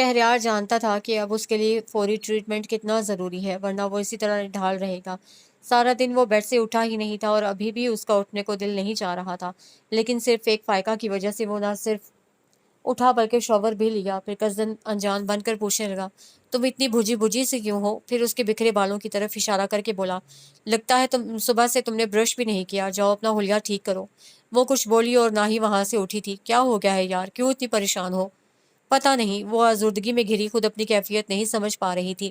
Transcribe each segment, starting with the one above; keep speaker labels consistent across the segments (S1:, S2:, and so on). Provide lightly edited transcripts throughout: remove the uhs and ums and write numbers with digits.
S1: شہریار جانتا تھا کہ اب اس کے لیے فوری ٹریٹمنٹ کتنا ضروری ہے، ورنہ وہ اسی طرح ڈھال رہے گا۔ سارا دن وہ بیڈ سے اٹھا ہی نہیں تھا اور ابھی بھی اس کا اٹھنے کو دل نہیں چاہ رہا تھا، لیکن صرف ایک فائقہ کی وجہ سے وہ نہ صرف اٹھا بلکہ شاور بھی لیا۔ پھر کزن انجان بن کر پوچھنے لگا، تم اتنی بھوجی بھوجی سے کیوں ہو؟ پھر اس کے بکھرے بالوں کی طرف اشارہ کر کے بولا، لگتا ہے تم صبح سے تم نے برش بھی نہیں کیا، جاؤ اپنا حلیہ ٹھیک کرو۔ وہ کچھ بولی اور نہ ہی وہاں سے اٹھی تھی۔ کیا ہو گیا ہے یار، کیوں اتنی پریشان ہو؟ پتہ نہیں، وہ آزردگی میں گھری خود اپنی کیفیت نہیں سمجھ پا رہی تھی۔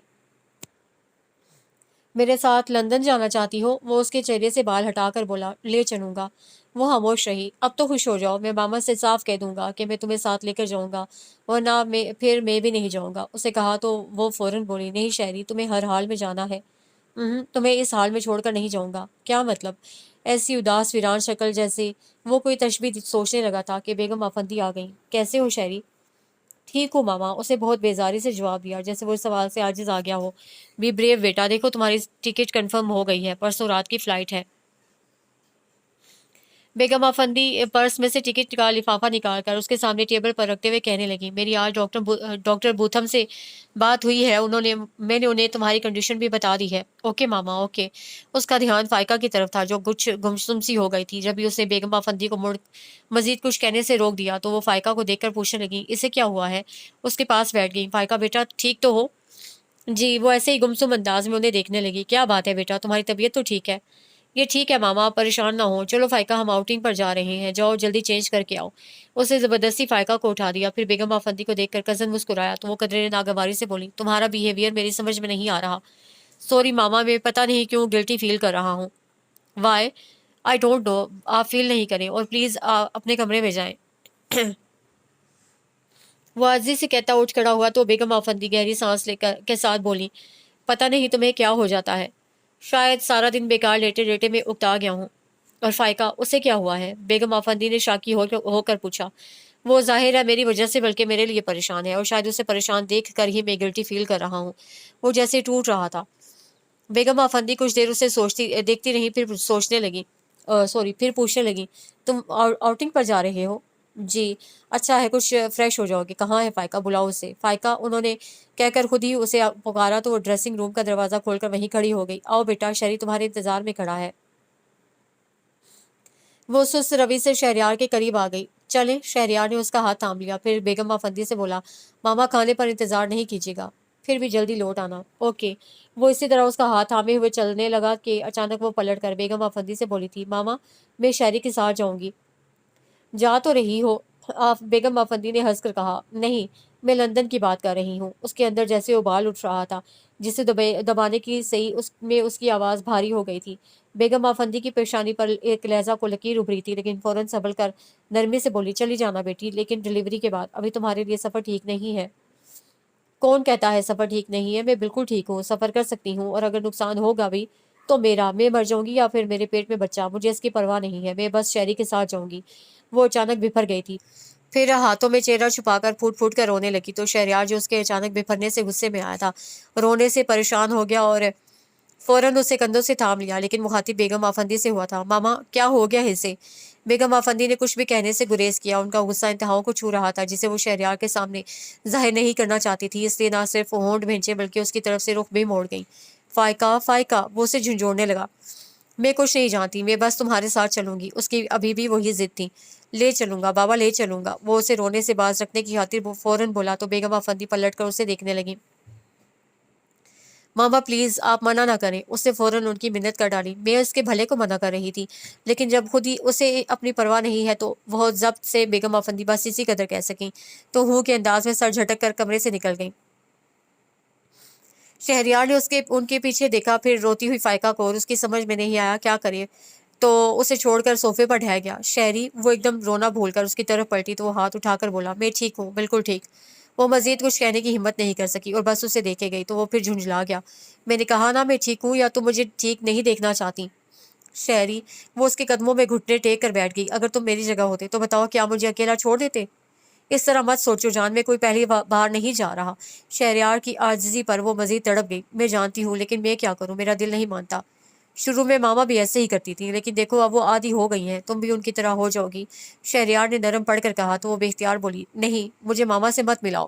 S1: میرے ساتھ لندن جانا چاہتی ہو؟ وہ اس کے چہرے سے بال ہٹا کر بولا، لے چلوں گا۔ وہ خاموش رہی۔ اب تو خوش ہو جاؤ، میں ماما سے صاف کہہ دوں گا کہ میں تمہیں ساتھ لے کر جاؤں گا، ورنہ پھر میں بھی نہیں جاؤں گا۔ اسے کہا تو وہ فوراً بولی، نہیں شہری، تمہیں ہر حال میں جانا ہے۔ تمہیں اس حال میں چھوڑ کر نہیں جاؤں گا۔ کیا مطلب؟ ایسی اداس ویران شکل جیسے وہ کوئی تشبیہ سوچنے لگا تھا کہ بیگم افندی آ گئیں۔ کیسے ہو شہری؟ ٹھیک ہو ماما، اسے بہت بیزاری سے جواب دیا، جیسے وہ اس سوال سے عاجز آ گیا ہو۔ بی بریو بیٹا، دیکھو تمہاری ٹکٹ کنفرم ہو گئی ہے، پرسوں رات کی فلائٹ ہے۔ بیگم افندی پرس میں سے ٹکٹ کا لفافہ نکال کر اس کے سامنے ٹیبل پر رکھتے ہوئے کہنے لگی، میری آج ڈاکٹر بوتھم سے بات ہوئی ہے، میں نے انہیں تمہاری کنڈیشن بھی بتا دی ہے۔ اوکے ماما، اوکے۔ اس کا دھیان فائقہ کی طرف تھا جو کچھ گمسم سی ہو گئی تھی۔ جب بھی اس نے بیگم افندی کو مزید کچھ کہنے سے روک دیا تو وہ فائقہ کو دیکھ کر پوچھنے لگی، اسے کیا ہوا ہے؟ اس کے پاس بیٹھ گئی۔ فائقہ بیٹا ٹھیک تو ہو؟ جی، وہ ایسے ہی گمسم انداز میں انہیں دیکھنے لگی۔ کیا بات ہے بیٹا، تمہاری طبیعت تو ٹھیک ہے؟ یہ ٹھیک ہے ماما، آپ پریشان نہ ہو۔ چلو فائقہ، ہم آؤٹنگ پر جا رہے ہیں، جاؤ جلدی چینج کر کے آؤ۔ اس نے زبردستی فائقہ کو اٹھا دیا۔ پھر بیگم افندی کو دیکھ کر کزن مسکرایا تو وہ قدرے ناگواری سے بولی، تمہارا بیہیویئر میری سمجھ میں نہیں آ رہا۔ سوری ماما، میں پتہ نہیں کیوں گلٹی فیل کر رہا ہوں۔ وائی؟ I don't know. آپ فیل نہیں کریں اور پلیز اپنے کمرے میں جائیں۔ وہ عاجزی سے کہتا اٹھ کھڑا ہوا تو بیگم افندی گہری سانس لے کر کے ساتھ بولی، پتہ نہیں تمہیں کیا ہو جاتا ہے، شاید سارا دن بیکار لیٹے لیٹے میں اکتا گیا ہوں۔ اور فائقہ، اسے کیا ہوا ہے؟ بیگم افندی نے شاکی ہو کر پوچھا۔ وہ ظاہر ہے میری وجہ سے بلکہ میرے لیے پریشان ہے، اور شاید اسے پریشان دیکھ کر ہی میں گلٹی فیل کر رہا ہوں۔ وہ جیسے ٹوٹ رہا تھا۔ بیگم افندی کچھ دیر اسے دیکھتی رہی، پھر سوچنے لگی، پھر پوچھنے لگی، تم آؤٹنگ پر جا رہے ہو؟ جی۔ اچھا ہے، کچھ فریش ہو جاؤ گے۔ کہاں ہے فائقہ؟ بلاؤ اسے۔ فائقہ، انہوں نے کہہ کر خود ہی اسے پکارا تو وہ ڈریسنگ روم کا دروازہ کھول کر وہیں کھڑی ہو گئی۔ آؤ بیٹا، شہری تمہارے انتظار میں کھڑا ہے۔ وہ سست روی سے شہریار کے قریب آ گئی۔ چلیں۔ شہریار نے اس کا ہاتھ تھام لیا، پھر بیگم افندی سے بولا، ماما کھانے پر انتظار نہیں کیجیے گا، پھر بھی جلدی لوٹ آنا۔ اوکے۔ وہ اسی طرح اس کا ہاتھ تھامے ہوئے چلنے لگا کہ اچانک وہ پلٹ کر بیگم افندی سے بولی تھی، ماما میں شہری کے ساتھ جاؤں گی۔ جا تو رہی ہو؟ بیگم افندی نے ہنس کر کہا، نہیں، میں لندن کی بات کر رہی ہوں۔ اس کے اندر جیسے ابال اٹھ رہا تھا، جسے دبانے کی صحیح اس کی آواز بھاری ہو گئی تھی۔ بیگم افندی کی پیشانی پر ایک لہجہ کو لکیر ابھری تھی، لیکن فوراً سنبھل کر نرمی سے بولی، چلی جانا بیٹی، لیکن ڈلیوری کے بعد ابھی تمہارے لیے سفر ٹھیک نہیں ہے۔ کون کہتا ہے سفر ٹھیک نہیں ہے؟ میں بالکل ٹھیک ہوں، سفر کر سکتی ہوں، اور اگر نقصان ہوگا بھی تو میں مر جاؤں گی یا پھر میرے پیٹ میں بچہ، مجھے اس کی پرواہ نہیں ہے، میں بس شہری کے ساتھ جاؤں گی۔ وہ اچانک بفر گئی تھی، پھر ہاتھوں میں چہرہ چھپا کر پھوٹ پھوٹ کر رونے لگی تو شہریار جو اس کے اچانک بفرنے سے غصے میں آیا تھا، رونے سے پریشان ہو گیا اور فوراً اسے کندھوں سے تھام لیا، لیکن مخاطب بیگم افندی سے ہوا تھا۔ ماما کیا ہو گیا ہے اسے؟ بیگم افندی نے کچھ بھی کہنے سے گریز کیا۔ ان کا غصہ انتہاؤں کو چھو رہا تھا، جسے وہ شہریار کے سامنے ظاہر نہیں کرنا چاہتی تھی، اس لیے نہ صرف ہونٹ بھینچے بلکہ اس کی طرف سے رخ بھی موڑ گئی۔ فائقہ، فائقہ، وہ اسے جھنجھوڑنے لگا، میں کچھ نہیں جانتی، میں بس تمہارے ساتھ چلوں گی۔ اس کی ابھی بھی وہی ضد تھی، لے چلوں گا بابا، لے چلوں گا۔ وہ اسے رونے سے باز رکھنے کی خاطر وہ فوراً بولا تو بیگم افندی پلٹ کر اسے دیکھنے لگی۔ ماما پلیز، آپ منع نہ کریں۔ اس نے فوراً ان کی منت کر ڈالی، میں اس کے بھلے کو منع کر رہی تھی، لیکن جب خود ہی اسے اپنی پرواہ نہیں ہے تو بہت ضبط سے بیگم افندی بس اسی قدر کہہ سکیں تو ہوں کے انداز میں سر جھٹک کر کمرے سے نکل گئیں۔ شہریار نے ان کے پیچھے دیکھا، پھر روتی ہوئی فائقہ کو، اور اس کی سمجھ میں نہیں آیا کیا کرے تو اسے چھوڑ کر صوفے پر ڈھہ گیا۔ شہری، وہ ایک دم رونا بھول کر اس کی طرف پلٹی تو وہ ہاتھ اٹھا کر بولا، میں ٹھیک ہوں، بالکل ٹھیک۔ وہ مزید کچھ کہنے کی ہمت نہیں کر سکی اور بس اسے دیکھے گئی تو وہ پھر جھنجھلا گیا، میں نے کہا نا میں ٹھیک ہوں، یا تم مجھے ٹھیک نہیں دیکھنا چاہتی؟ شہری، وہ اس کے قدموں میں گھٹنے ٹیک کر بیٹھ گئی، اگر تم میری جگہ ہوتے تو بتاؤ کیا مجھے اکیلا چھوڑ دیتے؟ اس طرح مت سوچو جان، میں کوئی پہلی بار نہیں جا رہا۔ شہریار کی عاجزی پر وہ مزید تڑپ گئی، میں جانتی ہوں، لیکن میں کیا کروں، میرا دل نہیں مانتا۔ شروع میں ماما بھی ایسے ہی کرتی تھی، لیکن دیکھو اب وہ عادی ہو گئی ہیں، تم بھی ان کی طرح ہو جاؤ گی۔ شہریار نے نرم پڑھ کر کہا تو وہ بے اختیار بولی، نہیں، مجھے ماما سے مت ملاؤ۔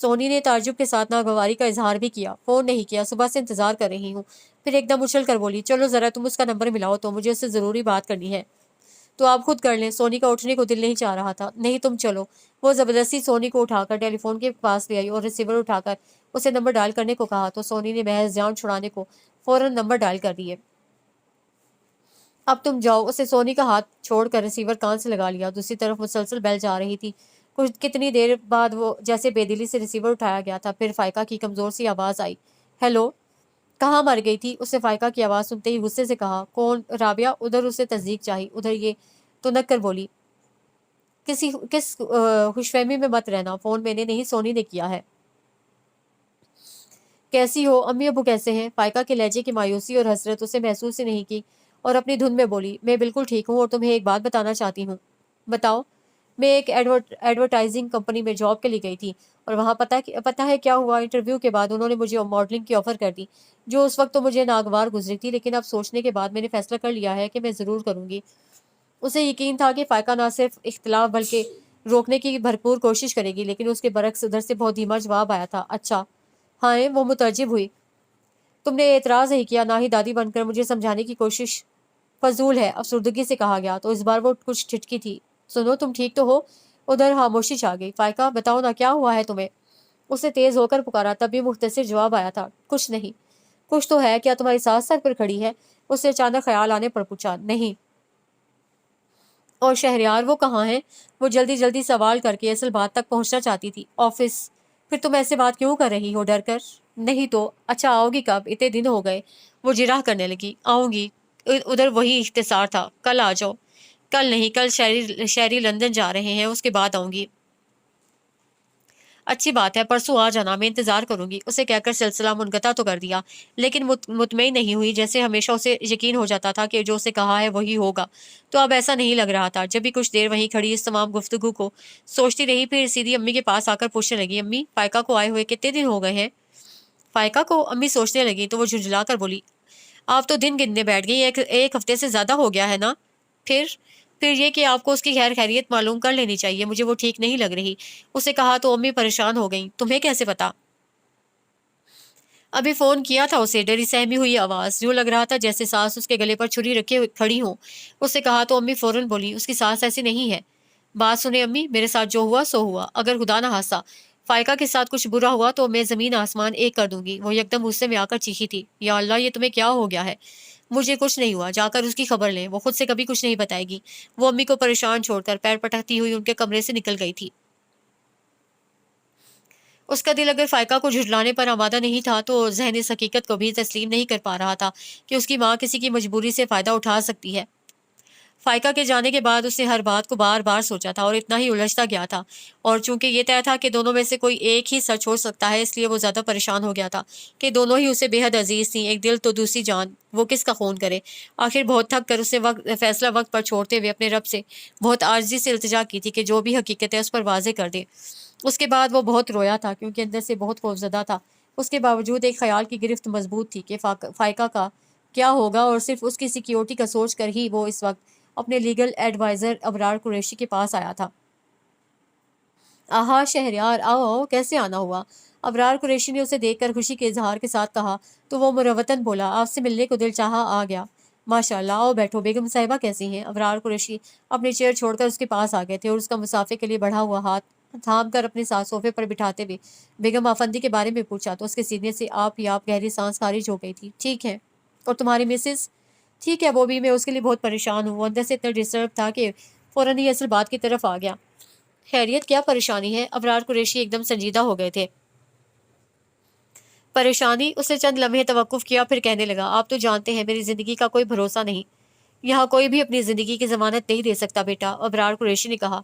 S1: سونی نے تعجب کے ساتھ ناگواری کا اظہار بھی کیا۔ فون نہیں کیا، صبح سے انتظار کر رہی ہوں۔ پھر ایک دم اچھل کر بولی، چلو ذرا تم اس کا نمبر ملاؤ تو مجھے اس سے ضروری بات کرنی ہے۔ تو آپ خود کر لیں۔ سونی کا اٹھنے کو دل نہیں چاہ رہا تھا۔ نہیں تم چلو۔ وہ زبردستی سونی کو اٹھا کر ٹیلی فون کے پاس لے آئی اور ریسیور اٹھا کر اسے نمبر ڈائل کرنے کو کہا تو سونی نے محض جان چھڑانے کو فوراً نمبر ڈائل کر دیے۔ اب تم جاؤ۔ اسے سونی کا ہاتھ چھوڑ کر ریسیور کان سے لگا لیا۔ دوسری طرف مسلسل بیل جا رہی تھی۔ کتنی دیر بعد وہ جیسے بے دلی سے ریسیور اٹھایا گیا تھا۔ پھر فائقہ کی کمزور سی آواز آئی، ہیلو۔ کہاں مر گئی تھی؟ اسے فائقہ کی آواز سنتے ہی غصے سے کہا، کون؟ رابعہ۔ ادھر اسے تصدیق چاہی، ادھر یہ تو نک کر بولی، کس خوش فہمی میں مت رہنا، فون میں نے نہیں سونی نے کیا ہے۔ کیسی ہو؟ امی ابو کیسے ہیں؟ فائقہ کے لہجے کی مایوسی اور حسرت اسے محسوس ہی نہیں کی اور اپنی دھن میں بولی، میں بالکل ٹھیک ہوں اور تمہیں ایک بات بتانا چاہتی ہوں۔ بتاؤ۔ میں ایک ایڈورٹائزنگ کمپنی میں جاب کے لیے گئی تھی اور وہاں پتہ ہے کیا ہوا؟ انٹرویو کے بعد انہوں نے مجھے ماڈلنگ کی آفر کر دی، جو اس وقت تو مجھے ناگوار گزری تھی، لیکن اب سوچنے کے بعد میں نے فیصلہ کر لیا ہے کہ میں ضرور کروں گی۔ اسے یقین تھا کہ فائقہ نہ صرف اختلاف بلکہ روکنے کی بھرپور کوشش کرے گی، لیکن اس کے برعکس ادھر سے بہت دھیما جواب آیا تھا، اچھا۔ ہاں، وہ متعجب ہوئی۔ تم نے اعتراض نہیں کیا، نہ ہی دادی بن کر مجھے سمجھانے کی کوشش؟ فضول ہے، افسردگی سے کہا گیا تو اس بار وہ کچھ ٹھٹکی تھی۔ سنو، تم ٹھیک تو ہو؟ ادھر خاموشی چھا گئی۔ فائقہ، بتاؤ نا کیا ہوا ہے تمہیں؟ اسے تیز ہو کر پکارا، تب بھی مختصر جواب آیا تھا، کچھ نہیں۔ کچھ تو ہے، کیا تمہاری ساس سر پر کھڑی ہے؟ اسے اچانک خیال آنے پر پوچھا، نہیں۔ اور شہریار وہ کہاں ہے؟ وہ جلدی جلدی سوال کر کے اصل بات تک پہنچنا چاہتی تھی، آفس۔ پھر تم ایسے بات کیوں کر رہی ہو، ڈر کر؟ نہیں تو۔ اچھا آؤ گی کب؟ اتنے دن ہو گئے۔ وہ جراح کرنے لگی، آؤں گی۔ ادھر وہی اختصار تھا، کل آ جاؤ۔ کل نہیں، کل شہری لندن جا رہے ہیں، اس کے بعد آؤں گی۔ اچھی بات ہے، پرسوں آ جانا، میں انتظار کروں گی۔ اسے کہہ کر سلسلہ منقطع تو کر دیا، لیکن مطمئن نہیں ہوئی، جیسے ہمیشہ اسے یقین ہو جاتا تھا کہ جو اسے کہا ہے وہی ہوگا، تو اب ایسا نہیں لگ رہا تھا۔ جب بھی کچھ دیر وہیں کھڑی اس تمام گفتگو کو سوچتی رہی، پھر سیدھی امی کے پاس آ کر پوچھنے لگی، امی، فائقہ کو آئے ہوئے کتنے دن ہو گئے ہیں؟ فائقہ کو؟ امی سوچنے لگی تو وہ جھنجھلا کر بولی، آپ تو دن گننے بیٹھ گئی، ایک ہفتے سے زیادہ ہو گیا ہے نا؟ پھر یہ کہ آپ کو اس کی خیر خیریت معلوم کر لینی چاہیے، مجھے وہ ٹھیک نہیں لگ رہی۔ اسے کہا تو امی پریشان ہو گئیں، تمہیں کیسے پتا؟ ابھی فون کیا تھا اسے، ڈری سہمی ہوئی آواز، یوں لگ رہا تھا جیسے ساس اس کے گلے پر چھری رکھے کھڑی ہوں۔ اسے کہا تو امی فوراً بولی، اس کی ساس ایسی نہیں ہے۔ بات سنیں امی، میرے ساتھ جو ہوا سو ہوا، اگر خدا نہ خواستہ فائقہ کے ساتھ کچھ برا ہوا تو میں زمین آسمان ایک کر دوں گی۔ وہ یکدم غصے میں آ کر چیخی تھی، یا اللہ، یہ تمہیں کیا ہو گیا ہے؟ مجھے کچھ نہیں ہوا، جا کر اس کی خبر لیں، وہ خود سے کبھی کچھ نہیں بتائے گی۔ وہ امی کو پریشان چھوڑ کر پیر پٹکتی ہوئی ان کے کمرے سے نکل گئی تھی۔ اس کا دل اگر فائقہ کو جھٹلانے پر آمادہ نہیں تھا تو ذہن اس حقیقت کو بھی تسلیم نہیں کر پا رہا تھا کہ اس کی ماں کسی کی مجبوری سے فائدہ اٹھا سکتی ہے۔ فائقہ کے جانے کے بعد اس نے ہر بات کو بار بار سوچا تھا اور اتنا ہی الجھتا گیا تھا، اور چونکہ یہ طے تھا کہ دونوں میں سے کوئی ایک ہی سچ ہو سکتا ہے، اس لیے وہ زیادہ پریشان ہو گیا تھا کہ دونوں ہی اسے بے حد عزیز تھیں، ایک دل تو دوسری جان، وہ کس کا خون کرے؟ آخر بہت تھک کر اسے فیصلہ وقت پر چھوڑتے ہوئے اپنے رب سے بہت عاجزی سے التجا کی تھی کہ جو بھی حقیقت ہے اس پر واضح کر دے۔ اس کے بعد وہ بہت رویا تھا کیونکہ اندر سے بہت خوفزدہ تھا۔ اس کے باوجود ایک خیال کی گرفت مضبوط تھی کہ فائقہ کا کیا ہوگا، اور صرف اس کی سیکیورٹی کا سوچ کر ہی وہ اس وقت اپنے لیگل ایڈوائزر ابرار قریشی کے پاس آیا تھا۔ آہا شہریار، آؤ آؤ، کیسے آنا ہوا؟ ابرار قریشی نے اسے دیکھ کر خوشی کے اظہار کے ساتھ کہا تو وہ مروتاً بولا، آپ سے ملنے کو دل چاہا آ گیا۔ ماشاء اللہ، آؤ بیٹھو، بیگم صاحبہ کیسی ہیں؟ ابرار قریشی اپنی چیئر چھوڑ کر اس کے پاس آ گئے تھے اور اس کا مسافے کے لیے بڑھا ہوا ہاتھ تھام کر اپنے ساتھ صوفے پر بٹھاتے ہوئے بیگم آفندی کے بارے میں پوچھا تو اس کے سینے سے آپ ہی آپ گہری سانس خارج ہو گئی تھی۔ ٹھیک ہے، اور تمہاری مسز؟ ٹھیک ہے وہ بھی، میں اس کے لیے بہت پریشان ہوں۔ وہ اندر سے اتنا ڈسٹرب تھا کہ فوراً ہی اصل بات کی طرف آ گیا۔ خیریت، کیا پریشانی ہے؟ ابرار قریشی ایک دم سنجیدہ ہو گئے تھے۔ پریشانی؟ اس نے چند لمحے توقف کیا، پھر کہنے لگا، آپ تو جانتے ہیں میری زندگی کا کوئی بھروسہ نہیں، یہاں کوئی بھی اپنی زندگی کی ضمانت نہیں دے سکتا بیٹا، ابرار قریشی نے کہا۔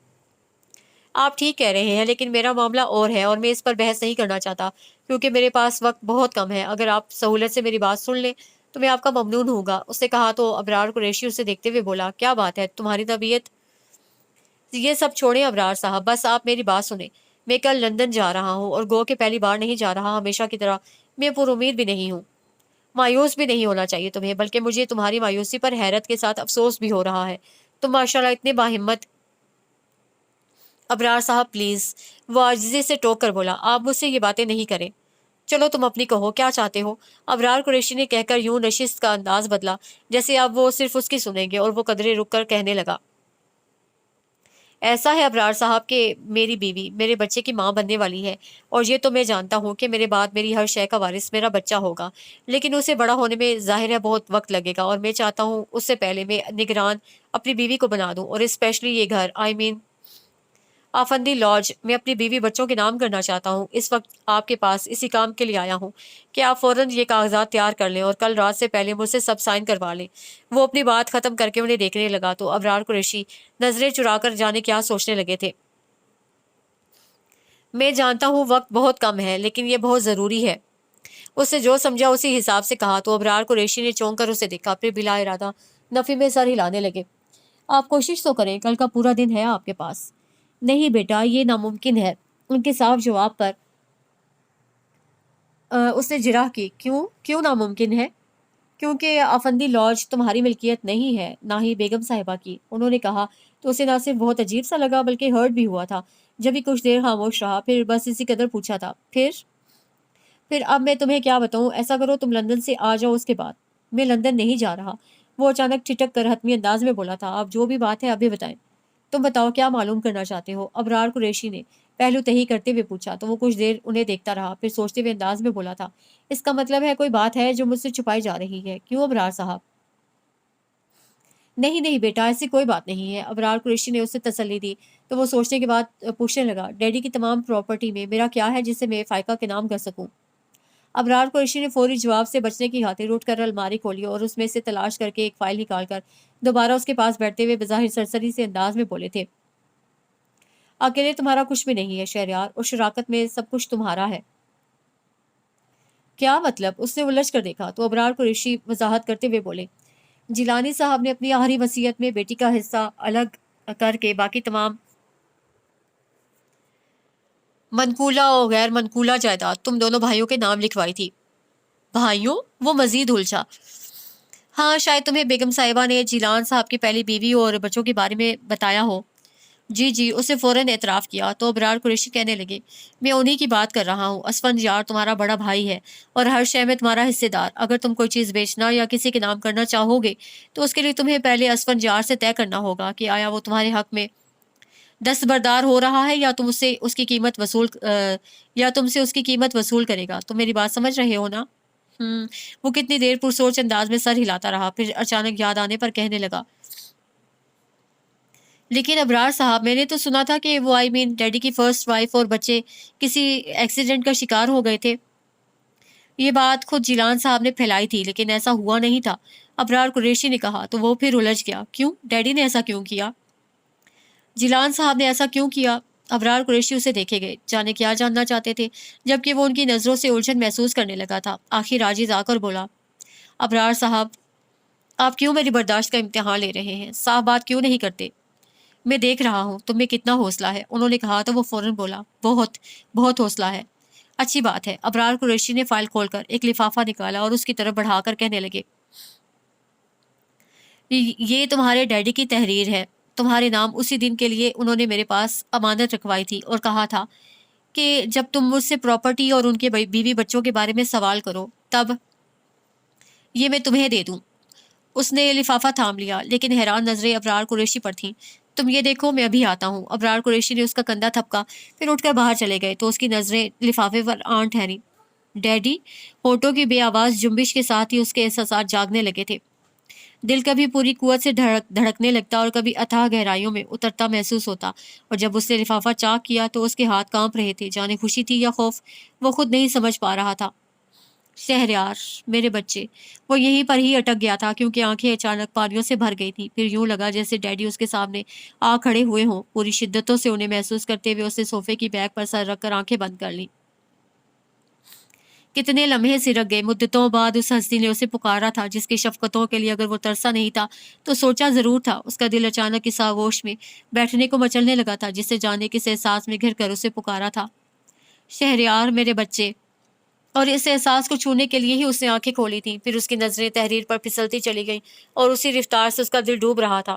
S1: آپ ٹھیک کہہ رہے ہیں، لیکن میرا معاملہ اور ہے اور میں اس پر بحث نہیں کرنا چاہتا کیونکہ میرے پاس وقت بہت کم ہے۔ اگر آپ سہولت سے میری بات سن لیں تو میں آپ کا ممنون ہوں گا۔ اس نے کہا تو ابرار قریشی اسے دیکھتے ہوئے بولا، کیا بات ہے، تمہاری طبیعت؟ یہ سب چھوڑیں ابرار صاحب، بس آپ میری بات سنیں۔ میں کل لندن جا رہا ہوں، اور گو کہ پہلی بار نہیں جا رہا، ہمیشہ کی طرح میں پر امید بھی نہیں ہوں۔ مایوس بھی نہیں ہونا چاہیے تمہیں، بلکہ مجھے تمہاری مایوسی پر حیرت کے ساتھ افسوس بھی ہو رہا ہے۔ تم ماشاءاللہ اتنے باہمت ابرار صاحب پلیز، وہ عاجزی سے ٹوک کر بولا، آپ مجھ سے یہ باتیں نہیں کریں، چلو تم اپنی کہو کیا چاہتے ہو؟ ابرار قریشی نے کہہ کر یوں نشست کا انداز بدلا جیسے اب وہ صرف اس کی سنیں گے، اور وہ قدرے رک کر کہنے لگا، ایسا ہے ابرار صاحب کہ میری بیوی میرے بچے کی ماں بننے والی ہے، اور یہ تو میں جانتا ہوں کہ میرے بعد میری ہر شے کا وارث میرا بچہ ہوگا، لیکن اسے بڑا ہونے میں ظاہر ہے بہت وقت لگے گا، اور میں چاہتا ہوں اس سے پہلے میں نگران اپنی بیوی کو بنا دوں، اور اسپیشلی یہ گھر آفندی لاڈج میں اپنی بیوی بچوں کے نام کرنا چاہتا ہوں۔ اس وقت آپ کے پاس اسی کام کے لیے آیا ہوں کہ آپ فوراً یہ کاغذات تیار کر لیں اور کل رات سے پہلے مجھ سے سب سائن کروا لیں۔ وہ اپنی بات ختم کر کے انہیں دیکھنے لگا تو ابرار قریشی نظریں چرا کر جانے کیا سوچنے لگے تھے۔ میں جانتا ہوں وقت بہت کم ہے، لیکن یہ بہت ضروری ہے۔ اس نے جو سمجھا اسی حساب سے کہا تو ابرار قریشی نے چونک کر اسے دیکھا، پھر بلا ارادہ نفی میں سر ہلانے لگے۔ آپ کوشش تو کریں، کل کا پورا دن ہے آپ کے پاس۔ نہیں بیٹا، یہ ناممکن ہے۔ ان کے صاف جواب پر اس نے جرح کی، کیوں ناممکن ہے؟ کیونکہ آفندی لاڈج تمہاری ملکیت نہیں ہے، نہ ہی بیگم صاحبہ کی، انہوں نے کہا تو اسے نہ صرف بہت عجیب سا لگا بلکہ ہرٹ بھی ہوا تھا۔ جب ہی کچھ دیر خاموش رہا، پھر بس اسی قدر پوچھا تھا، پھر اب میں تمہیں کیا بتاؤں؟ ایسا کرو تم لندن سے آ جاؤ اس کے بعد۔ میں لندن نہیں جا رہا، وہ اچانک ٹھٹک کر حتمی انداز میں بولا تھا۔ آپ جو بھی بات ہے ابھی بتائیں، تم بتاؤ کیا معلوم کرنا چاہتے ہو؟ ابرار قریشی نے پہلو تہی کرتے ہوئے پوچھا تو وہ کچھ دیر انہیں دیکھتا رہا، پھر سوچتے ہوئے انداز میں بولا تھا، اس کا مطلب ہے کوئی بات ہے جو مجھ سے چھپائی جا رہی ہے، کیوں ابرار صاحب؟ نہیں نہیں بیٹا، ایسی کوئی بات نہیں ہے، ابرار قریشی نے اسے تسلی دی تو وہ سوچنے کے بعد پوچھنے لگا، ڈیڈی کی تمام پراپرٹی میں میرا کیا ہے جسے میں فائقہ کے نام کر سکوں؟ ابرار قریشی نے فوری جواب سے بچنے کی خاطر اٹھ کر الماری کھولی اور اس میں سے تلاش کر کے ایک فائل نکال کر دوبارہ اس کے پاس بیٹھتے ہوئے بظاہر سرسری سے انداز میں بولے تھے، اکیلے تمہارا کچھ بھی نہیں ہے شہریار، اور شراکت میں سب کچھ تمہارا ہے۔ کیا مطلب؟ اس نے الجھ کر دیکھا تو ابرار قریشی وضاحت کرتے ہوئے بولے، جیلانی صاحب نے اپنی آخری وصیت میں بیٹی کا حصہ الگ کر کے باقی تمام منقولہ اور غیر منقولہ جائیداد تم دونوں بھائیوں کے نام لکھوائی تھی۔ بھائیوں؟ وہ مزید الجھا۔ ہاں، شاید تمہیں بیگم صاحبہ نے جیلان صاحب کی پہلی بیوی اور بچوں کے بارے میں بتایا ہو۔ جی، اسے فوراً اعتراف کیا تو ابرار قریشی کہنے لگے، میں انہی کی بات کر رہا ہوں، اسفند یار تمہارا بڑا بھائی ہے اور ہر شے میں تمہارا حصے دار۔ اگر تم کوئی چیز بیچنا یا کسی کے نام کرنا چاہو گے تو اس کے لیے تمہیں پہلے اسفند یار سے طے کرنا ہوگا کہ آیا وہ تمہارے حق میں دستبردار ہو رہا ہے یا تم سے اس کی قیمت وصول کرے گا۔ تم میری بات سمجھ رہے ہو نا؟ وہ کتنی دیر پرسوچ انداز میں سر ہلاتا رہا، پھر اچانک یاد آنے پر کہنے لگا، لیکن ابرار صاحب، میں نے تو سنا تھا کہ وہ ڈیڈی کی فرسٹ وائف اور بچے کسی ایکسیڈنٹ کا شکار ہو گئے تھے۔ یہ بات خود جیلان صاحب نے پھیلائی تھی، لیکن ایسا ہوا نہیں تھا، ابرار قریشی نے کہا تو وہ پھر الجھ گیا۔ کیوں؟ ڈیڈی نے ایسا کیوں کیا؟ جیلان صاحب نے ایسا کیوں کیا؟ ابرار قریشی اسے دیکھے گئے، جانے کیا جاننا چاہتے تھے، جبکہ وہ ان کی نظروں سے الجھن محسوس کرنے لگا تھا۔ آخر عاجز آ کر بولا، ابرار صاحب، آپ کیوں میری برداشت کا امتحان لے رہے ہیں؟ صاف بات کیوں نہیں کرتے؟ میں دیکھ رہا ہوں تم میں کتنا حوصلہ ہے، انہوں نے کہا تو وہ فوراً بولا، بہت بہت حوصلہ ہے۔ اچھی بات ہے۔ ابرار قریشی نے فائل کھول کر ایک لفافہ نکالا اور اس کی طرف بڑھا کر کہنے لگے، یہ تمہارے ڈیڈی کی تحریر ہے، تمہارے نام اسی دن کے لیے انہوں نے میرے پاس امانت رکھوائی تھی اور کہا تھا کہ جب تم مجھ سے پراپرٹی اور ان کے بیوی بچوں کے بارے میں سوال کرو تب یہ میں تمہیں دے دوں۔ اس نے لفافہ تھام لیا، لیکن حیران نظریں ابرار قریشی پر تھیں۔ تم یہ دیکھو، میں ابھی آتا ہوں۔ ابرار قریشی نے اس کا کندھا تھپکا، پھر اٹھ کر باہر چلے گئے تو اس کی نظریں لفافے پر آن ٹھہری۔ ڈیڈی؟ ہونٹوں کی بے آواز جنبش کے ساتھ ہی اس کے احساسات جاگنے لگے تھے۔ دل کبھی پوری قوت سے دھڑکنے لگتا اور کبھی اتھاہ گہرائیوں میں اترتا محسوس ہوتا، اور جب اس نے لفافہ چاک کیا تو اس کے ہاتھ کانپ رہے تھے، جانے خوشی تھی یا خوف، وہ خود نہیں سمجھ پا رہا تھا۔ شہریار، میرے بچے، وہ یہیں پر ہی اٹک گیا تھا کیونکہ آنکھیں اچانک پانیوں سے بھر گئی تھیں۔ پھر یوں لگا جیسے ڈیڈی اس کے سامنے آ کھڑے ہوئے ہوں۔ پوری شدتوں سے انہیں محسوس کرتے ہوئے اس نے صوفے کی بیک پر سر رکھ کر آنکھیں بند کر لیں۔ کتنے لمحے سرک گئے، مدتوں بعد اس ہستی نے اسے پکارا تھا جس کی شفقتوں کے لیے اگر وہ ترسا نہیں تھا تو سوچا ضرور تھا۔ اس کا دل اچانک اس آغوش میں بیٹھنے کو مچلنے لگا تھا جسے جانے کس احساس میں گھر کر اسے پکارا تھا، شہریار، میرے بچے۔ اور اس احساس کو چھونے کے لیے ہی اس نے آنکھیں کھولی تھیں۔ پھر اس کی نظریں تحریر پر پھسلتی چلی گئیں اور اسی رفتار سے اس کا دل ڈوب رہا تھا۔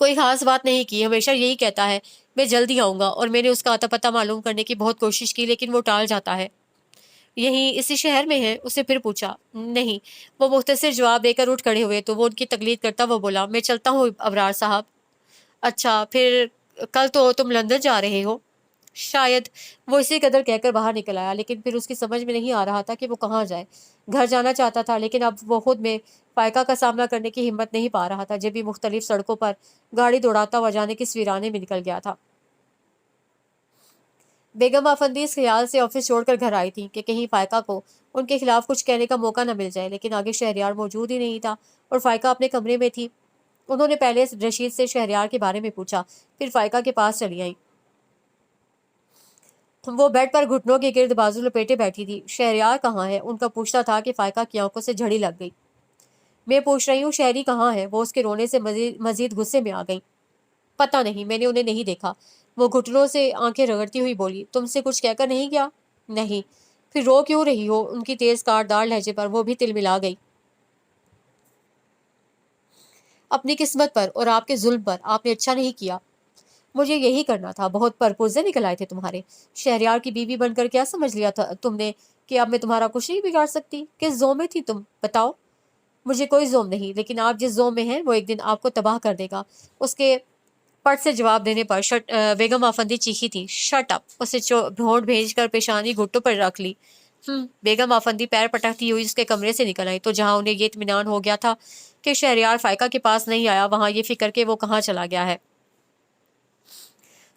S1: کوئی خاص بات نہیں کی، ہمیشہ یہی کہتا ہے میں جلدی آؤں گا، اور میں نے اس کا اتا پتہ معلوم کرنے کی بہت کوشش کی لیکن وہ ٹال جاتا ہے۔ یہیں اسی شہر میں ہے؟ اسے پھر پوچھا۔ نہیں۔ وہ مختصر جواب دے کر اٹھ کھڑے ہوئے تو وہ ان کی تقلید کرتا وہ بولا، میں چلتا ہوں ابرار صاحب۔ اچھا، پھر کل تو تم لندن جا رہے ہو؟ شاید۔ وہ اسی قدر کہہ کر باہر نکل آیا، لیکن پھر اس کی سمجھ میں نہیں آ رہا تھا کہ وہ کہاں جائے۔ گھر جانا چاہتا تھا لیکن اب وہ خود میں فائقہ کا سامنا کرنے کی ہمت نہیں پا رہا تھا، جب بھی مختلف سڑکوں پر گاڑی دوڑاتا ہوا جانے کس ویرانے میں نکل گیا تھا۔ بیگم افندی اس خیال سے آفس چھوڑ کر گھر آئی تھی کہ کہیں فائقہ کو ان کے خلاف کچھ کہنے کا موقع نہ مل جائے، لیکن آگے شہریار موجود ہی نہیں تھا اور فائقہ اپنے کمرے میں تھی۔ انہوں نے پہلے رشید سے شہریار کے بارے میں پوچھا، پھر فائقہ کے پاس چلی آئیں۔ وہ بیڈ پر گھٹنوں کے گرد بازو لپیٹے بیٹھی تھی۔ شہریار کہاں ہے؟ ان کا پوچھنا تھا کہ فائقہ کی آنکھوں سے جھڑی لگ گئی۔ میں پوچھ رہی ہوں شہری کہاں ہے؟ وہ اس کے رونے سے مزید غصے میں آ گئی۔ پتہ نہیں، میں نے انہیں نہیں دیکھا۔ وہ گھٹنوں سے آنکھیں رگڑتی ہوئی بولی، تم سے کچھ کہہ کر نہیں گیا؟ نہیں۔ پھر رو کیوں رہی ہو؟ ان کی تیز کاٹدار لہجے پر وہ بھی تل ملا گئی۔ اپنی قسمت پر اور آپ کے ظلم پر آپ نے اچھا نہیں کیا۔ مجھے یہی کرنا تھا، بہت پرپوزے نکل آئے تھے تمہارے۔ شہریار کی بیوی بن کر کیا سمجھ لیا تھا تم نے کہ اب میں تمہارا کچھ نہیں بگاڑ سکتی؟ کس زوم میں تھی تم بتاؤ؟ مجھے کوئی زوم نہیں، لیکن آپ جس زوم میں ہیں وہ ایک دن آپ کو تباہ کر دے گا۔ اس کے پٹ سے جواب دینے پر بیگم آفندی چیخی تھی، شٹ اپ! اسے ڈھونڈ بھیج کر پیشانی گھٹوں پر رکھ لی۔ بیگم آفندی پیر پٹکتی ہوئی اس کے کمرے سے نکل آئی تو جہاں انہیں یہ اطمینان ہو گیا تھا کہ شہریار فائقہ کے پاس نہیں آیا، وہاں یہ فکر کہ وہ کہاں چلا گیا ہے۔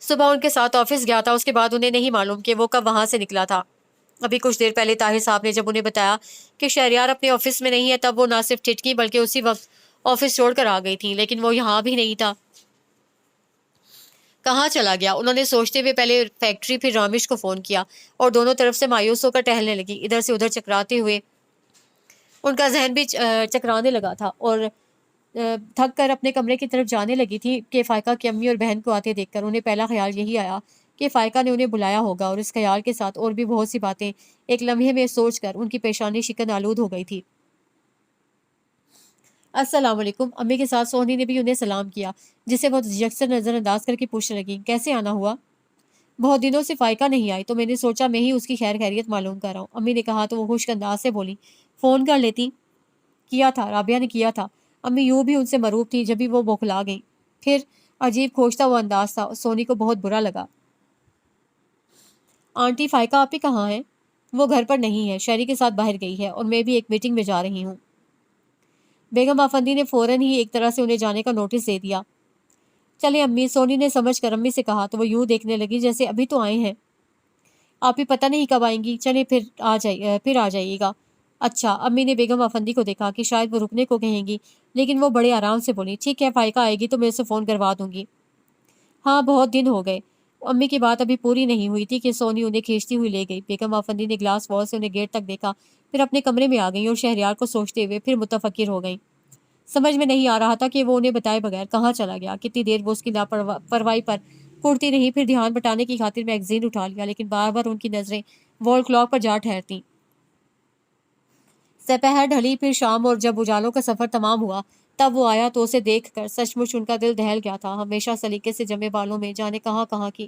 S1: صبح ان کے ساتھ آفس گیا تھا، اس کے بعد انہیں نہیں معلوم کہ وہ کب وہاں سے نکلا تھا۔ ابھی کچھ دیر پہلے طاہر صاحب نے جب انہیں بتایا کہ شہریار اپنے آفس میں نہیں ہے، تب وہ نہ صرف ٹھٹکی بلکہ اسی وقت آفس چھوڑ کر آ گئی تھی، لیکن وہ یہاں بھی نہیں تھا۔ کہاں چلا گیا؟ انہوں نے سوچتے ہوئے پہلے فیکٹری پھر رامش کو فون کیا اور دونوں طرف سے مایوس ہو کر ٹہلنے لگی، ادھر سے ادھر چکراتے ہوئے۔ ان کا ذہن بھی چکرانے لگا تھا اور تھک کر اپنے کمرے کی طرف جانے لگی تھی کہ فائقہ کی امی اور بہن کو آتے دیکھ کر انہیں پہلا خیال یہی آیا کہ فائقہ نے انہیں بلایا ہوگا، اور اس خیال کے ساتھ اور بھی بہت سی باتیں ایک لمحے میں سوچ کر ان کی پیشانی شکن آلود ہو گئی تھی۔ السلام علیکم۔ امی کے ساتھ سونی نے بھی انہیں سلام کیا، جسے وہ یکسر نظر انداز کر کے پوچھنے لگی، کیسے آنا ہوا؟ بہت دنوں سے فائقہ نہیں آئی تو میں نے سوچا میں ہی اس کی خیر خیریت معلوم کر رہا ہوں، امی نے کہا تو وہ خشک انداز سے بولی، فون کر لیتی؟ کیا تھا، رابعہ نے کیا تھا۔ امی یوں بھی ان سے مروب تھی جب بھی وہ بوکھلا گئی۔ پھر عجیب کھوجتا ہوا انداز تھا، سونی کو بہت برا لگا۔ آنٹی فائقہ آپ ہی کہاں ہیں؟ وہ گھر پر نہیں ہے، شہری کے ساتھ باہر گئی ہے اور میں بھی ایک میٹنگ میں جا رہی ہوں۔ بیگم آفندی نے فوراً ہی ایک طرح سے انہیں جانے کا نوٹس دے دیا۔ چلے امی، سونی نے سمجھ کر امی سے کہا تو وہ یوں دیکھنے لگی جیسے ابھی تو آئے ہیں۔ آپ ہی پتہ نہیں کب آئیں گی، چلے پھر آ جائیے گا۔ اچھا۔ امی نے بیگم آفندی کو دیکھا کہ شاید وہ رکنے کو کہیں گی، لیکن وہ بڑے آرام سے بولی، ٹھیک ہے، فائقہ آئے گی تو میں اسے فون کروا دوں گی۔ ہاں، بہت دن ہو گئے۔ امی کی بات ابھی پوری نہیں ہوئی تھی کہ سونی انہیں کھینچتی ہوئی لے گئی۔ بیگم آفندی نے گلاس وال سے انہیں گیٹ تک دیکھا، پھر اپنے کمرے میں آ گئیں اور شہریار کو سوچتے ہوئے پھر متفکر ہو گئیں۔ سمجھ میں نہیں آ رہا تھا کہ وہ انہیں بتائے بغیر کہاں چلا گیا۔ کتنی دیر وہ اس کی لاپرواہی پر کڑتی رہی، پھر دھیان بٹانے کی خاطر میگزین اٹھا لیا، لیکن بار بار ان کی نظریں وال کلاک پر جا ٹھہرتیں۔ سپہر ڈھلی، پھر شام، اور جب اجالوں کا سفر تمام ہوا تب وہ آیا تو اسے دیکھ کر سچ مچ ان کا دل دہل گیا تھا۔ ہمیشہ سلیقے سے جمے بالوں میں جانے کہاں کہاں کی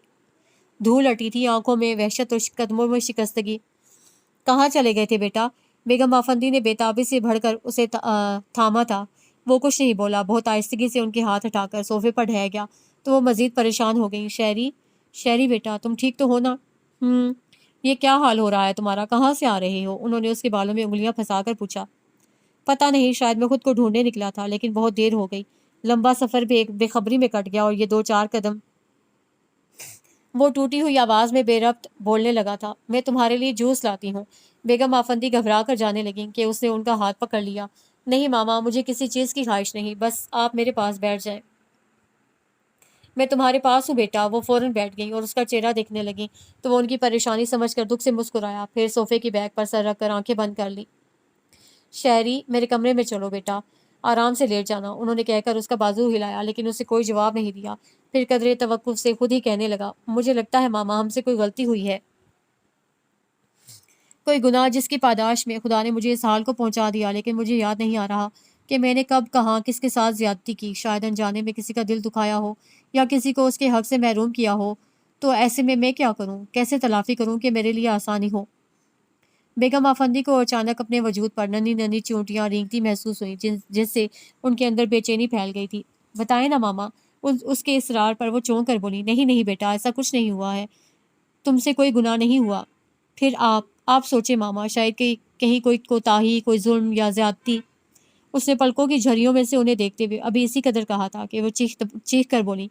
S1: دھول اٹی تھی، آنکھوں میں وحشت اور قدموں میں شکستگی۔ کہاں چلے گئے تھے بیٹا؟ بیگم آفندی نے بےتابی سے بڑھ کر اسے تھاما تھا۔ وہ کچھ نہیں بولا، بہت آہستگی سے ان کے ہاتھ ہٹا کر صوفے پر ڈھہ گیا تو وہ مزید پریشان ہو گئی۔ شہری بیٹا، تم ٹھیک تو ہو نا؟ یہ کیا حال ہو رہا ہے تمہارا؟ کہاں سے آ رہے ہو؟ انہوں نے اس کے بالوں میں انگلیاں پھنسا کر پوچھا۔ پتہ نہیں، شاید میں خود کو ڈھونڈنے نکلا تھا، لیکن بہت دیر ہو گئی۔ لمبا سفر بھی ایک بے خبری میں کٹ گیا اور یہ 2-4 قدم۔ وہ ٹوٹی ہوئی آواز میں بے ربط بولنے لگا تھا، میں تمہارے لیے جوس لاتی ہوں۔ بیگم آفندی گھبرا کر جانے لگیں کہ اس نے ان کا ہاتھ پکڑ لیا۔ نہیں ماما، مجھے کسی چیز کی خواہش نہیں، بس آپ میرے پاس بیٹھ جائیں۔ میں تمہارے پاس ہوں بیٹا۔ وہ فوراً بیٹھ گئیں اور اس کا چہرہ دیکھنے لگیں تو وہ ان کی پریشانی سمجھ کر دکھ سے مسکرایا، پھر صوفے کی بیک پر سر رکھ کر آنکھیں بند کر لی۔ شہری، میرے کمرے میں چلو بیٹا، آرام سے لیٹ جانا، انہوں نے کہہ کر اس کا بازو ہلایا، لیکن اسے کوئی جواب نہیں دیا۔ پھر قدرے توقف سے خود ہی کہنے لگا، مجھے لگتا ہے ماما ہم سے کوئی غلطی ہوئی ہے، کوئی گناہ جس کی پاداش میں خدا نے مجھے اس حال کو پہنچا دیا، لیکن مجھے یاد نہیں آ رہا کہ میں نے کب کہاں کس کے ساتھ زیادتی کی، شاید انجانے میں کسی کا دل دکھایا ہو یا کسی کو اس کے حق سے محروم کیا ہو، تو ایسے میں کیا کروں، کیسے تلافی کروں کہ میرے لیے آسانی ہو۔ بیگم آفندی کو اچانک اپنے وجود پر ننھی ننھی چونٹیاں رینگتی محسوس ہوئیں، جس سے ان کے اندر بے چینی پھیل گئی تھی۔ بتائیں نا ماما، اس کے اصرار پر وہ چونک کر بولی، نہیں نہیں بیٹا، ایسا کچھ نہیں ہوا ہے، تم سے کوئی گناہ نہیں ہوا۔ پھر آپ سوچے ماما، شاید کہ کہیں کوئی کوتاہی، کوئی ظلم یا زیادتی۔ اس نے پلکوں کی جھریوں میں سے انہیں دیکھتے ہوئے ابھی اسی قدر کہا تھا کہ وہ چیخ کر بولی،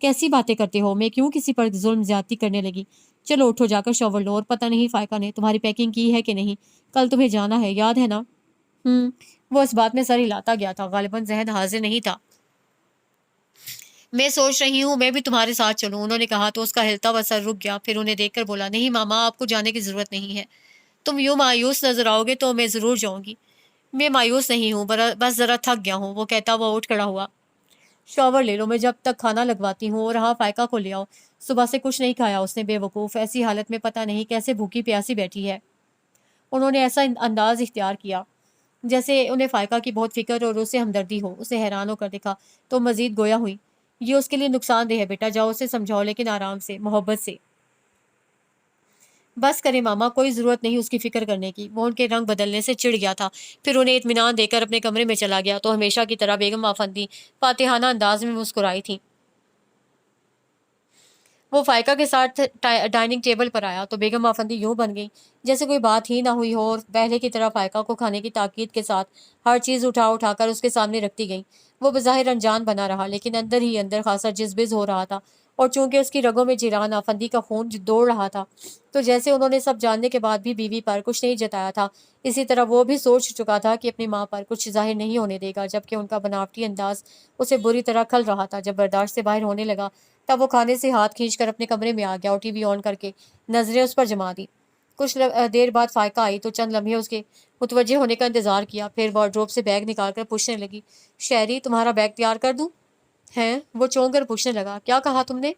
S1: کیسی باتیں کرتے ہو، میں کیوں کسی پر ظلم زیادتی کرنے لگی؟ چلو اٹھو، جا کر شاور لو، اور پتہ نہیں فائقہ نے تمہاری پیکنگ کی ہے کہ نہیں، کل تمہیں جانا ہے، یاد ہے نا؟ وہ اس بات میں سر ہلاتا گیا تھا، غالباً ذہن حاضر نہیں تھا۔ میں سوچ رہی ہوں میں بھی تمہارے ساتھ چلوں، انہوں نے کہا تو اس کا ہلتا ہوا سر رک گیا، پھر انہیں دیکھ کر بولا، نہیں ماما، آپ کو جانے کی ضرورت نہیں ہے، تم یوں مایوس نظر آؤ گے تو میں ضرور جاؤں گی۔ میں مایوس نہیں ہوں، بس ذرا تھک گیا ہوں، وہ کہتا ہوا اٹھ کھڑا ہوا۔ شاور لے لو، میں جب تک کھانا لگواتی ہوں، اور ہاں فائقہ کو لے آؤ، صبح سے کچھ نہیں کھایا اس نے، بے وقوف، ایسی حالت میں پتہ نہیں کیسے بھوکی پیاسی بیٹھی ہے۔ انہوں نے ایسا انداز اختیار کیا جیسے انہیں فائقہ کی بہت فکر اور اس سے ہمدردی ہو۔ اسے حیران ہو کر دیکھا تو مزید گویا ہوئی، یہ اس کے لیے نقصان دہ ہے بیٹا، جاؤ اسے سمجھاؤ، لیکن آرام سے، محبت سے۔ بس کرے ماما، کوئی ضرورت نہیں اس کی فکر کرنے کی۔ وہ ان کے رنگ بدلنے سے چڑ گیا تھا، پھر انہیں اطمینان دے کر اپنے کمرے میں چلا گیا تو ہمیشہ کی طرح بیگم آفندی فاتحانہ انداز میں مسکرائی تھی۔ وہ فائقہ کے ساتھ ڈائننگ ٹیبل پر آیا تو بیگم آفندی یوں بن گئی جیسے کوئی بات ہی نہ ہوئی ہو، اور پہلے کی طرح فائقہ کو کھانے کی تاکید کے ساتھ ہر چیز اٹھا کر اس کے سامنے رکھتی گئی۔ وہ بظاہر انجان بنا رہا، لیکن اندر ہی اندر خاصا جذبز ہو رہا تھا، اور چونکہ اس کی رگوں میں جیران آفندی کا خون دوڑ رہا تھا، تو جیسے انہوں نے سب جاننے کے بعد بھی بیوی پر کچھ نہیں جتایا تھا، اسی طرح وہ بھی سوچ چکا تھا کہ اپنی ماں پر کچھ ظاہر نہیں ہونے دے گا، جبکہ ان کا بناوٹی انداز اسے بری طرح کھل رہا تھا۔ جب برداشت سے باہر ہونے لگا تب وہ کھانے سے ہاتھ کھینچ کر اپنے کمرے میں آ گیا اور ٹی وی آن کر کے نظریں اس پر جما دی۔ کچھ دیر بعد فائقہ آئی تو چند لمحے اس کے متوجہ ہونے کا انتظار کیا، پھر وارڈروب سے بیگ نکال کر پوچھنے لگی، شہری تمہارا بیگ تیار کر دوں؟ ہیں؟ وہ چونک کر پوچھنے لگا، کیا کہا تم نے؟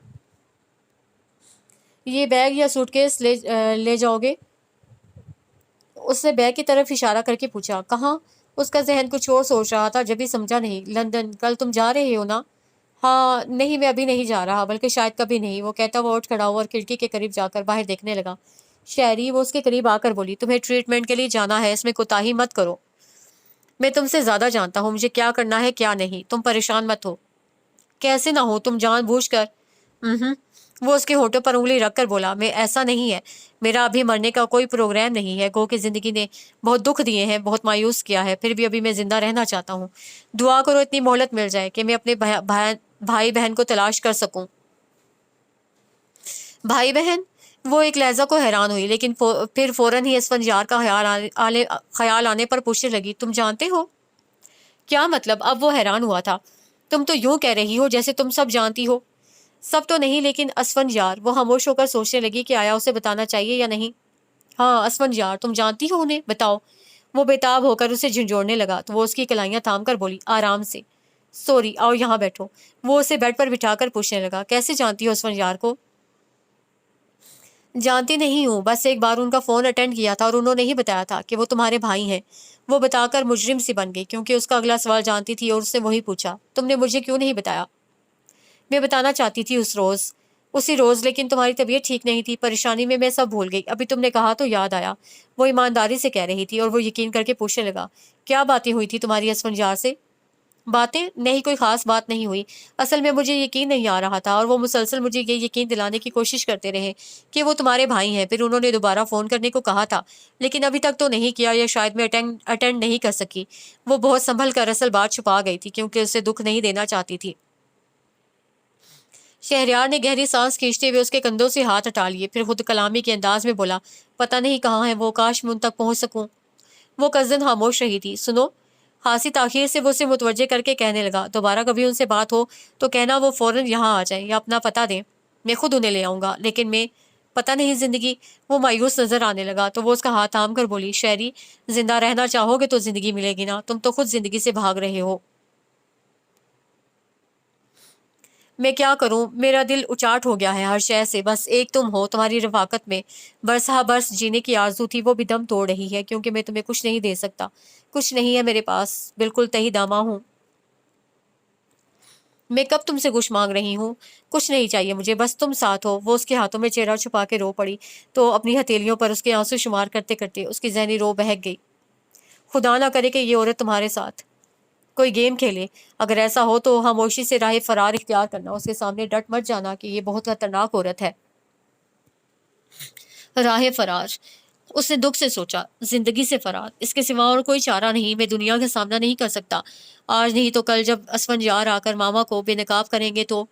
S1: یہ بیگ یا سوٹ کیس لے جاؤ گے؟ اس نے بیگ کی طرف اشارہ کر کے پوچھا، کہاں؟ اس کا ذہن کچھ اور سوچ رہا تھا، جبھی سمجھا نہیں۔ لندن، کل تم جا رہے ہو نا؟ ہاں، نہیں میں ابھی نہیں جا رہا، بلکہ شاید کبھی نہیں، وہ کہتا وہ اٹھ کھڑا ہوا اور کھڑکی کے قریب جا کر باہر دیکھنے لگا۔ شہری، وہ اس کے قریب آ کر بولی، تمہیں ٹریٹمنٹ کے لیے جانا ہے، اس میں کوتاہی مت کرو۔ میں تم سے زیادہ جانتا ہوں مجھے کیا کرنا ہے کیا نہیں، تم پریشان مت ہو۔ کیسے نہ ہو، تم جان بوجھ کر۔ وہ اس کے ہونٹوں پر انگلی رکھ کر بولا، میں ایسا نہیں ہے، میرا ابھی مرنے کا کوئی پروگرام نہیں ہے، گو کہ زندگی نے بہت دکھ دیے ہیں، بہت مایوس کیا ہے، پھر بھی ابھی میں زندہ رہنا چاہتا ہوں۔ دعا کرو اتنی مہلت مل جائے کہ میں اپنے بھائی بہن کو تلاش کر سکوں۔ بھائی بہن؟ وہ ایک لہجہ کو حیران ہوئی، لیکن پھر فوراً ہی اسفندیار کا خیال آنے پر پوچھنے لگی، تم جانتے ہو؟ کیا مطلب؟ اب وہ حیران ہوا تھا۔ تم تو یوں کہہ رہی ہو جیسے تم سب جانتی ہو۔ سب تو نہیں، لیکن اسفندیار۔ وہ خاموش ہو کر سوچنے لگی کہ آیا اسے بتانا چاہیے یا نہیں۔ ہاں اسفندیار، تم جانتی ہو انہیں، بتاؤ۔ وہ بےتاب ہو کر اسے جھنجھوڑنے لگا تو وہ اس کی کلائیاں تھام کر بولی، آرام سے، سوری، آؤ یہاں بیٹھو۔ وہ اسے بیڈ پر بٹھا کر پوچھنے لگا، کیسے جانتی ہو اسفندیار کو؟ جانتی نہیں ہوں، بس ایک بار ان کا فون اٹینڈ کیا تھا اور انہوں نے ہی بتایا تھا کہ وہ تمہارے بھائی ہیں۔ وہ بتا کر مجرم سی بن گئی کیونکہ اس کا اگلا سوال جانتی تھی اور اس نے وہی پوچھا، تم نے مجھے کیوں نہیں بتایا؟ میں بتانا چاہتی تھی اسی روز، لیکن تمہاری طبیعت ٹھیک نہیں تھی، پریشانی میں سب بھول گئی، ابھی تم نے کہا تو یاد آیا۔ وہ ایمانداری سے کہہ رہی تھی اور وہ یقین کر کے پوچھنے لگا، کیا باتیں ہوئی تھی تمہاری اسفندیار سے؟ باتیں نہیں، کوئی خاص بات نہیں ہوئی، اصل میں مجھے یقین نہیں آ رہا تھا اور وہ مسلسل مجھے یہ یقین دلانے کی کوشش کرتے رہے کہ وہ تمہارے بھائی ہیں۔ پھر انہوں نے دوبارہ فون کرنے کو کہا تھا لیکن ابھی تک تو نہیں کیا، یا شاید میں اٹینڈ نہیں کر سکی۔ وہ بہت سنبھل کر اصل بات چھپا گئی تھی کیونکہ اسے دکھ نہیں دینا چاہتی تھی۔ شہریار نے گہری سانس کھینچتے ہوئے اس کے کندھوں سے ہاتھ ہٹا لیے، پھر خود کلامی کے انداز میں بولا، پتہ نہیں کہاں ہے وہ، کاش میں ان تک پہنچ سکوں۔ وہ کزن خاموش رہی تھی۔ سنو، خاصی تاخیر سے وہ اسے متوجہ کر کے کہنے لگا، دوبارہ کبھی ان سے بات ہو تو کہنا وہ فوراً یہاں آ جائیں یا اپنا پتہ دیں، میں خود انہیں لے آؤں گا، لیکن میں پتہ نہیں زندگی۔ وہ مایوس نظر آنے لگا تو وہ اس کا ہاتھ تھام کر بولی، شہری، زندہ رہنا چاہو گے تو زندگی ملے گی نا، تم تو خود زندگی سے بھاگ رہے ہو۔ میں کیا کروں، میرا دل اچاٹ ہو گیا ہے ہر شے سے، بس ایک تم ہو، تمہاری رفاقت میں برسہ برس جینے کی آرزو تھی، وہ بھی دم توڑ رہی ہے، کیونکہ میں تمہیں کچھ نہیں دے سکتا، کچھ نہیں ہے میرے پاس، بالکل تہی داما ہوں۔ میں کب تم سے کچھ مانگ رہی ہوں؟ کچھ نہیں چاہیے مجھے، بس تم ساتھ ہو۔ وہ اس کے ہاتھوں میں چہرہ چھپا کے رو پڑی تو اپنی ہتھیلیوں پر اس کے آنسو شمار کرتے کرتے اس کی ذہنی رو بہک گئی۔ خدا نہ کرے کہ یہ عورت تمہارے ساتھ کوئی گیم کھیلے، اگر ایسا ہو تو خاموشی سے راہ فرار اختیار کرنا، اس کے سامنے ڈٹ مت جانا کہ یہ بہت خطرناک عورت ہے۔ راہ فرار، اس نے دکھ سے سوچا، زندگی سے فرار، اس کے سوا اور کوئی چارہ نہیں، میں دنیا کا سامنا نہیں کر سکتا، آج نہیں تو کل جب اسفنجار آ کر ماما کو بے نقاب کریں گے تو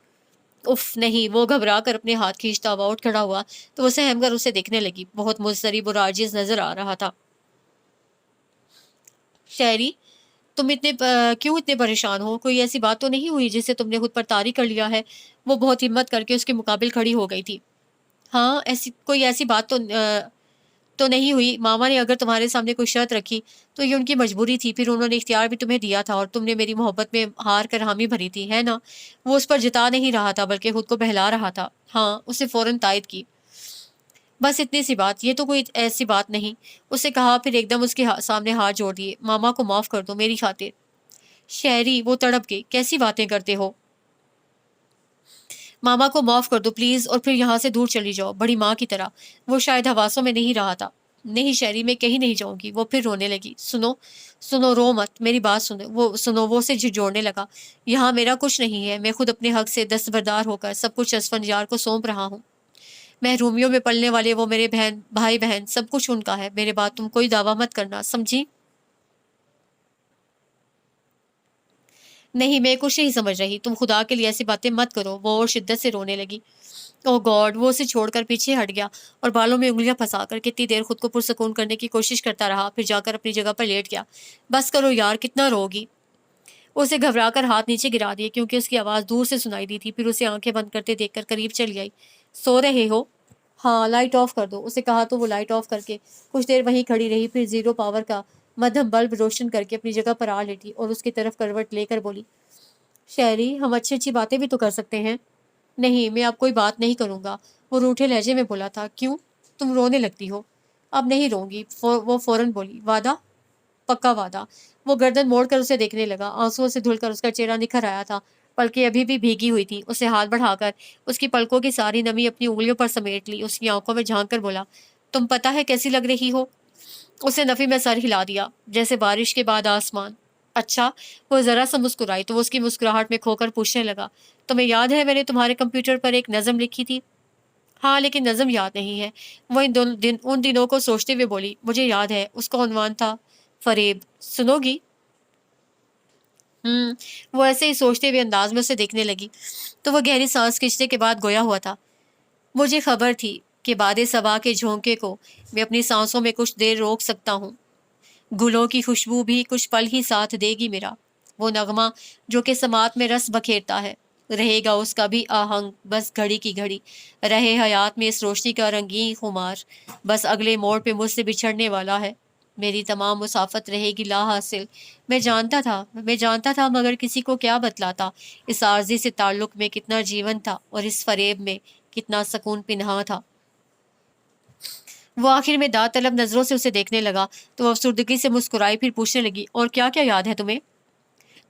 S1: اف نہیں۔ وہ گھبرا کر اپنے ہاتھ کھینچتا ہوا اٹھ کھڑا ہوا تو وہ سہم کر اسے دیکھنے لگی، بہت مضطرب اور عاجز نظر آ رہا تھا۔ شہری، تم کیوں اتنے پریشان ہو؟ کوئی ایسی بات تو نہیں ہوئی جسے تم نے خود پر طاری کر لیا ہے؟ وہ بہت ہمت کر کے اس کے مقابل کھڑی ہو گئی تھی۔ ہاں، ایسی بات تو نہیں ہوئی۔ ماما نے اگر تمہارے سامنے کوئی شرط رکھی تو یہ ان کی مجبوری تھی، پھر انہوں نے اختیار بھی تمہیں دیا تھا اور تم نے میری محبت میں ہار کر حامی بھری تھی، ہے نا؟ وہ اس پر جتا نہیں رہا تھا بلکہ خود کو بہلا رہا تھا۔ ہاں، اس نے فوراً تائید کی۔ بس اتنی سی بات، یہ تو کوئی ایسی بات نہیں، اس نے کہا، پھر ایک دم اس کے سامنے ہاتھ جوڑ دیے۔ ماما کو معاف کر دو میری خاطر۔ شہری، وہ تڑپ گئی، کیسی باتیں کرتے ہو؟ ماما کو معاف کر دو پلیز، اور پھر یہاں سے دور چلی جاؤ، بڑی ماں کی طرح۔ وہ شاید حواسوں میں نہیں رہا تھا۔ نہیں شہری، میں کہیں نہیں جاؤں گی۔ وہ پھر رونے لگی۔ سنو سنو، رو مت، میری بات سنو۔ وہ اسے جھنجھوڑنے لگا۔ یہاں میرا کچھ نہیں ہے، میں خود اپنے حق سے دستبردار ہو کر سب کچھ اسفنجار کو سونپ رہا ہوں۔ محرومیوں میں پلنے والے وہ میرے بھائی بہن، سب کچھ ان کا ہے، میرے بعد تم کوئی دعویٰ مت کرنا، سمجھی؟ نہیں، میں کچھ نہیں سمجھ رہی، تم خدا کے لیے ایسی باتیں مت کرو۔ وہ اور شدت سے رونے لگی۔ او گاڈ! وہ اسے چھوڑ کر پیچھے ہٹ گیا اور بالوں میں انگلیاں پھنسا کر کتنی دیر خود کو پرسکون کرنے کی کوشش کرتا رہا، پھر جا کر اپنی جگہ پر لیٹ گیا۔ بس کرو یار، کتنا رو گی؟ اسے گھبرا کر ہاتھ نیچے گرا دیے کیونکہ اس کی آواز دور سے سنائی دی تھی، پھر اسے آنکھیں بند کرتے دیکھ کر قریب چلی آئی۔ سو رہے ہو؟ ہاں، لائٹ آف کر دو، اسے کہا تو وہ لائٹ آف کر کے کچھ دیر وہیں کھڑی رہی، پھر زیرو پاور کا مدھم بلب روشن کر کے اپنی جگہ پر آ لیٹی اور اس کی طرف کروٹ لے کر بولی، شہری، ہم اچھی اچھی باتیں بھی تو کر سکتے ہیں۔ نہیں، میں اب کوئی بات نہیں کروں گا، وہ روٹھے لہجے میں بولا تھا۔ کیوں؟ تم رونے لگتی ہو۔ اب نہیں روں گی، وہ فوراً بولی۔ وعدہ؟ پکا وعدہ۔ وہ گردن موڑ کر اسے دیکھنے لگا، آنسوؤں سے دھل کر اس کا چہرہ نکھر آیا تھا، پلکیں ابھی بھی بھیگی ہوئی تھی۔ اسے ہاتھ بڑھا کر اس کی پلکوں کی ساری نمی اپنی انگلیوں پر سمیٹ لی، اس کی آنکھوں میں جھانک کر بولا، تم پتہ ہے کیسی لگ رہی ہو؟ اس نے نفی میں سر ہلا دیا، جیسے بارش کے بعد آسمان۔ اچھا؟ وہ ذرا سا مسکرائی تو وہ اس کی مسکراہٹ میں کھو کر پوچھنے لگا، تمہیں یاد ہے میں نے تمہارے کمپیوٹر پر ایک نظم لکھی تھی؟ ہاں، لیکن نظم یاد نہیں ہے۔ وہ ان دنوں کو سوچتے ہوئے بولی، مجھے یاد ہے، اس کا عنوان تھا فریب، سنو گی؟ وہ ایسے ہی سوچتے ہوئے انداز میں اسے دیکھنے لگی تو وہ گہری سانس کھینچنے کے بعد گویا ہوا تھا، مجھے خبر تھی کہ بعد صبا کے جھونکے کو میں اپنی سانسوں میں کچھ دیر روک سکتا ہوں، گلوں کی خوشبو بھی کچھ پل ہی ساتھ دے گی میرا، وہ نغمہ جو کہ سماعت میں رس بکھیرتا ہے، رہے گا اس کا بھی آہنگ، بس گھڑی کی گھڑی، رہے حیات میں اس روشنی کا رنگین خمار، بس اگلے موڑ پہ مجھ سے بچھڑنے والا ہے، میری تمام مسافت رہے گی لا حاصل۔ میں جانتا تھا مگر کسی کو کیا بتلاتا، اس عارضی سے تعلق میں کتنا جیون تھا اور اس فریب میں کتنا سکون پنہاں تھا۔ وہ آخر میں داد طلب نظروں سے اسے دیکھنے لگا تو وہ افسردگی سے مسکرائی، پھر پوچھنے لگی، اور کیا کیا یاد ہے تمہیں؟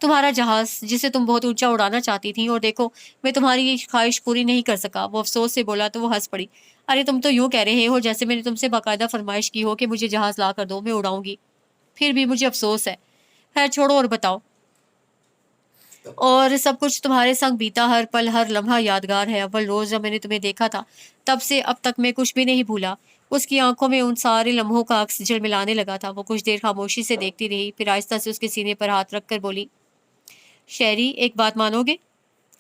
S1: تمہارا جہاز جسے تم بہت اونچا اڑانا چاہتی تھی، اور دیکھو میں تمہاری یہ خواہش پوری نہیں کر سکا۔ وہ افسوس سے بولا تو وہ ہنس پڑی، ارے تم تو یوں کہہ رہے ہو جیسے میں نے تم سے باقاعدہ فرمائش کی ہو کہ مجھے جہاز لا کر دو، میں اڑاؤں گی۔ پھر بھی مجھے افسوس ہے۔ خیر چھوڑو اور بتاؤ۔ اور سب کچھ تمہارے سنگ بیتا ہر پل ہر لمحہ یادگار ہے، اول روز جب میں نے تمہیں دیکھا تھا تب سے اب تک میں کچھ بھی نہیں بھولا۔ اس کی آنکھوں میں ان سارے لمحوں کا عکس جھلملانے لگا تھا۔ وہ کچھ دیر خاموشی سے دیکھتی رہی، پھر آہستہ سے اس کے سینے پر ہاتھ رکھ کر بولی، شہری، ایک بات مانو گے؟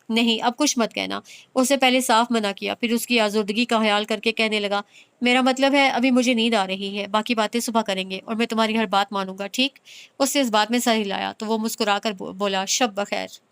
S1: نہیں، اب کچھ مت کہنا۔ اسے پہلے صاف منع کیا، پھر اس کی آزردگی کا خیال کر کے کہنے لگا، میرا مطلب ہے ابھی مجھے نیند آ رہی ہے، باقی باتیں صبح کریں گے اور میں تمہاری ہر بات مانوں گا، ٹھیک؟ اس نے اس بات میں سر ہلایا تو وہ مسکرا کر بولا، شب بخیر۔